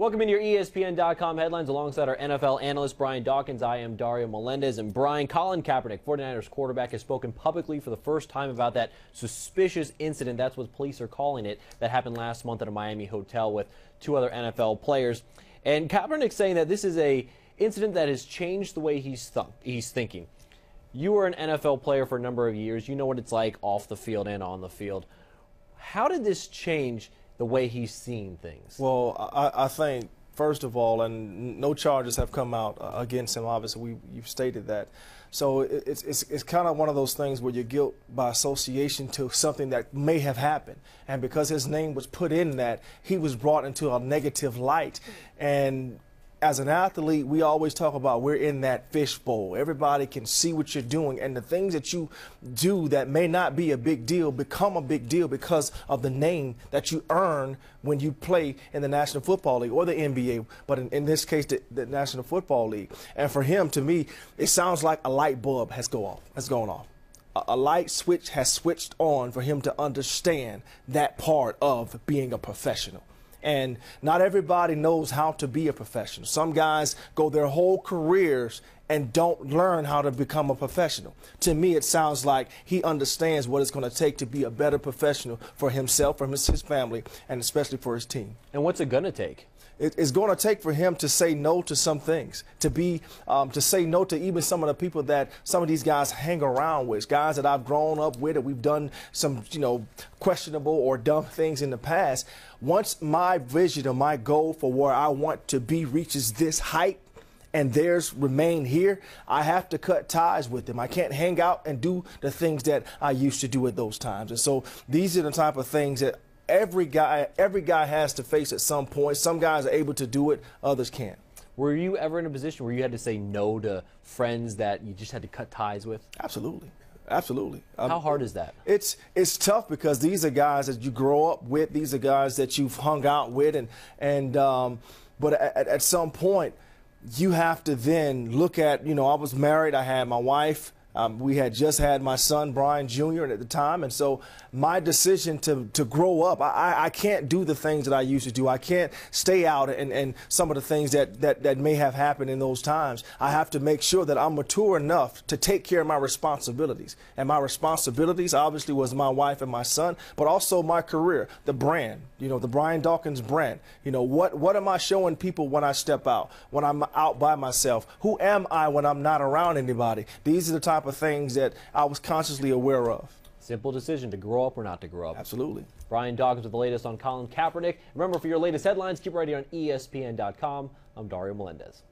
Welcome into your ESPN.com headlines alongside our NFL analyst Brian Dawkins. I am Dario Melendez. And Brian, Colin Kaepernick, 49ers quarterback, has spoken publicly for the first time about that suspicious incident, that's what police are calling it, that happened last month at a Miami hotel with two other NFL players. And Kaepernick saying that this is a incident that has changed the way he's thinking. You were an NFL player for a number of years. You know what it's like off the field and on the field. How did this change the way he's seeing things? Well, I think, first of all, and no charges have come out against him, obviously, you've stated that. So it's kind of one of those things where you're guilt by association to something that may have happened. And because his name was put in that, he was brought into a negative light. And as an athlete, we always talk about we're in that fishbowl. Everybody can see what you're doing, and the things that you do that may not be a big deal become a big deal because of the name that you earn when you play in the National Football League or the NBA, but in this case, the National Football League. And for him, to me, it sounds like a light bulb has gone off. A light switch has switched on for him to understand that part of being a professional. And not everybody knows how to be a professional. Some guys go their whole careers and don't learn how to become a professional. To me, it sounds like he understands what it's going to take to be a better professional for himself, for his family, and especially for his team. And what's it going to take? It's going to take for him to say no to some things, to say no to even some of the people that some of these guys hang around with, guys that I've grown up with, and we've done some, questionable or dumb things in the past. Once my vision or my goal for where I want to be reaches this height, and theirs remain here, I have to cut ties with them. I can't hang out and do the things that I used to do at those times. And so these are the type of things that every guy has to face at some point. Some guys are able to do it, others can't. Were you ever in a position where you had to say no to friends that you just had to cut ties with? Absolutely. Absolutely. How hard is that? It's tough because these are guys that you grow up with. These are guys that you've hung out with, but at some point you have to then look at, I was married, I had my wife. We had just had my son, Brian Jr., at the time, and so my decision to grow up, I can't do the things that I used to do. I can't stay out and some of the things that may have happened in those times. I have to make sure that I'm mature enough to take care of my responsibilities. And my responsibilities obviously was my wife and my son, but also my career, the brand, the Brian Dawkins brand. What am I showing people when I step out, when I'm out by myself? Who am I when I'm not around anybody? These are the type of things that I was consciously aware of. Simple decision to grow up or not to grow up. Absolutely. Brian Dawkins with the latest on Colin Kaepernick. Remember, for your latest headlines, keep right here on ESPN.com. I'm Dario Melendez.